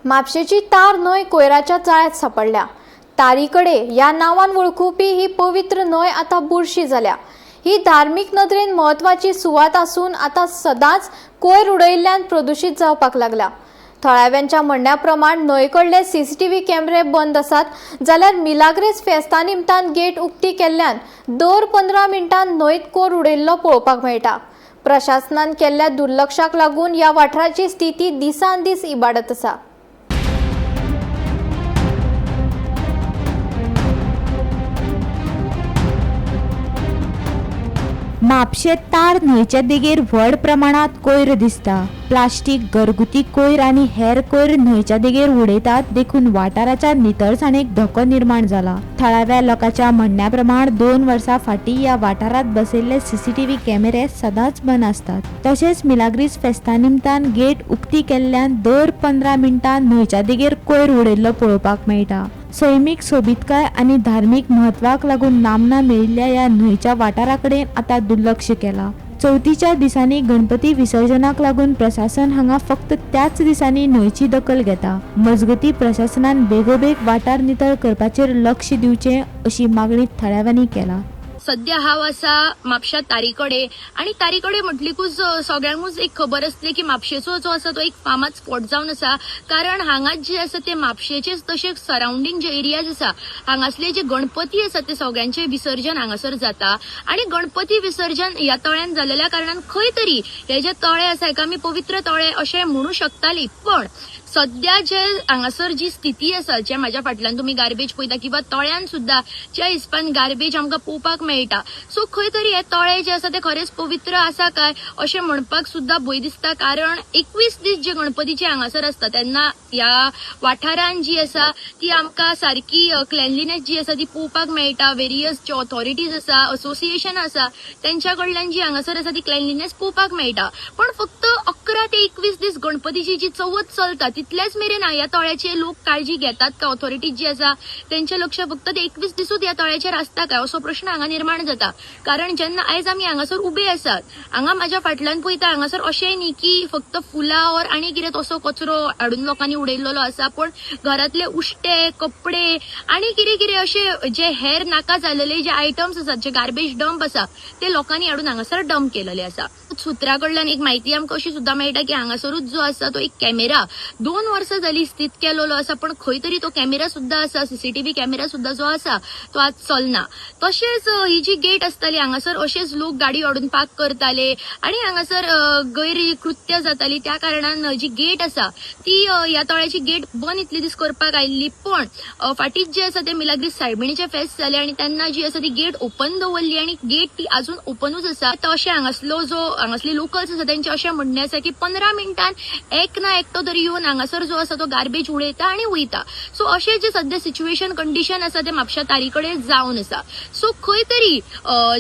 म्हापशेची तार न्हंय कोयराच्या जाळ्यात सापडल्या। तारीकडे या नावान वळखुपी ही पवित्र न्हंय आता बुरशी जाल्या। ही धार्मिक नदरेन महत्वाची सुवात असून आता सदांच कोयर उडयल्ल्यान प्रदूषित जावपाक लागला। थळाव्यांच्या म्हणण्याप्रमाण न्हंयकडले सीसीटीव्ही कॅमेरे बंद आसात जाल्यार मिलाग्रेस फेस्ता निमतान गेट उक्ती केल्ल्यान दर 15 मिनिटांन न्हंयत कोयर उडयल्लो पळोवपाक मेळटा। प्रशासनान केल्ल्या दुर्लक्षाक लागून या वाठाराची स्थिती दिसान दीस इबाडत आसा। म्हापशे तार न्हंयच्या देगेर व्हड प्रमाणात कोयर दिसता। प्लास्टीक, घरगुती कोयर आनी हेर कोयर न्हंयच्या देगेर उडयतात देखून वाठाराच्या नितळसाणेक धोको निर्माण जाला। थळाव्या लोकांच्या म्हणण्याप्रमाण 2 वर्सां फाटीं या वाठारात बसयल्ले सीसीटीव्ही कॅमेरे सदांच बंद असतात। तशेंच मिलाग्रीस फेस्ता निमतान गेट उक्ती केल्ल्यान दर 15 मिनिटांन न्हंयच्या देगेर कोयर उडयल्लो पळोवपाक मेळटा। सैमीक सोबीतकाय आनी धार्मीक म्हत्वाक लागून नामना मेळिल्ल्या या न्हंयच्या वाठाराकडेन आता दुर्लक्ष केला। चवथीच्या दिसांनी गणपती विसर्जनाक लागून प्रशासन हांगा फक्त त्याच दिसांनी न्हंयची दखल घेता। मजगती प्रशासनान बेगोबेग वाठार नितळ करपाचेर लक्ष दिवचें अशी मागणी थळाव्यांनी केला। सध्या हांव आसा म्हापशा तारीकडे आणि तारीकडे म्हटलीकूच सगळ्यांकूच एक खबर आसली की म्हापशेचो जो आसा तो एक फामाद स्पॉट जावन आसा। कारण हांगा जे आसा ते म्हापशेचेच तशेंच सराउंडिंग जे एरियाज आसा हांगासले जे गणपती आसा ते सगळ्यांचे विसर्जन हांगासर जाता आणि गणपती विसर्जन ह्या तळ्यान जाल्ल्या कारणान खंय तरी हे जे तळे आसा हेका आमी पवित्र तळे अशें म्हणू शकताली। पण सध्या जे हांगासर जी स्थिती आसा जे म्हाज्या फाटल्यान तुम्ही गार्बेज पळयता किंवा तळ्यान सुद्धा ज्या हिसपान गार्बेज आमकां पळोवपाक मेळटा, सो खंय तरी हे तळे जे आसा ते खरेंच पवित्र आसा काय अशें म्हणपाक सुद्धा भंय दिसता। कारण 21 दीस जे गणपतीचे हांगासर आसता तेन्ना ह्या वाठारान जी आसा ती आमकां सारकी क्लेनलीनेस जी आसा ती पळोवपाक मेळटा। वेरियस जे ऑथॉरिटीज आसा, असोसिएशन आसा तेंच्या कडल्यान जी हांगासर आसा ती क्लेनलीनेस पळोवपाक मेळटा। पण फक्त 11 ते 21 दीस गणपतीची जी चवथ चलता तितल्याच मेरेन ह्या तळ्याचे लोक काळजी घेतात का, ऑथॉरिटीज जी आसा त्यांचे लक्ष फक्त ते 21 दिसूच ह्या तळ्याचेर आसता काय असो प्रश्न हांगा निर्माण जाता। कारण जेन्ना आयज आमी हांगासर उबे आसात, हांगा म्हाज्या फाटल्यान पळयता हांगासर अशें न्ही की फक्त फुलां और आनी कितें तसो कचरो हाडून लोकांनी उडयल्लो आसा, पण घरातले उश्टे, कपडे आनी कितें कितें अशे जे हेर नाका जाल्लेले जे आयटम्स आसात, जे गार्बेज डंप आसा ते लोकांनी हाडून हांगासर डंप केलेले आसा। सुत्रा कडल्यान एक म्हायती आमकां अशी सुद्धा मेळटा की हांगासरूच जो आसा तो एक कॅमेरा 2 वर्सां जाली स्थित केलेलो आसा, पण खंय तरी तो कॅमेरा सुद्धा आसा, सीसीटीव्ही कॅमेरा सुद्धा जो आसा तो आज चलना। तशेंच ही जी गेट आसताली हांगासर अशेच लोक गाडी हाडून पार्क करताले आणि हांगासर गैरकृत्य जाताली। त्या कारणान जी गेट आसा ती ह्या तळ्याची गेट बंद इतले दीस करपाक आयिल्ली, पण फाटीच जे आसा ते मिलाग्रीस सायबिणीचे फेस्त जाले आणि त्यांना जी आसा ती गेट ओपन दवरली आणि गेट ती अजून ओपनूच आसा। तशें हांगासली लोकल्स आसा त्यांचे अशें म्हणणें आसा की 15 मिनिटांन एक ना एकटो तरी येवन हांगासर जो आसा तो गार्बेज उडयता आणि वयता। सो अशें जे सध्या सिच्युएशन कंडिशन आसा ते म्हापशा तारीकडे जावन आसा। सो खंय तरी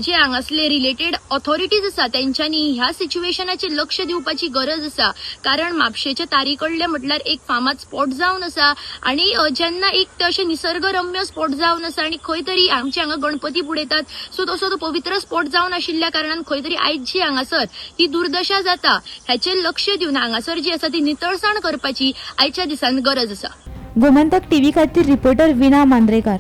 जे हांगासले रिलेटेड ऑथॉरिटीज आसा त्यांच्यानी ह्या सिच्युएशनाचेर लक्ष दिवपाची गरज आसा। कारण म्हापशेच्या तारीकडले म्हटल्यार एक फामाद स्पॉट जावन आसा आणि जेन्ना एक ते अशें निसर्गरम्य स्पॉट जावन आसा आणि खंय तरी आमचे हांगा गणपती बुडयतात, सो तसो तो पवित्र स्पॉट जावन आशिल्ल्या कारणान खंय तरी आयज जी हांगासर ही दुर्दशा जाता ह्याचेर लक्ष दिवन हांगासर जी आसा ती नितळसाण करपाची आयच्या दिसान गरज आसा। गोमंतक टीव्ही खातीर रिपोर्टर विना मांद्रेकार।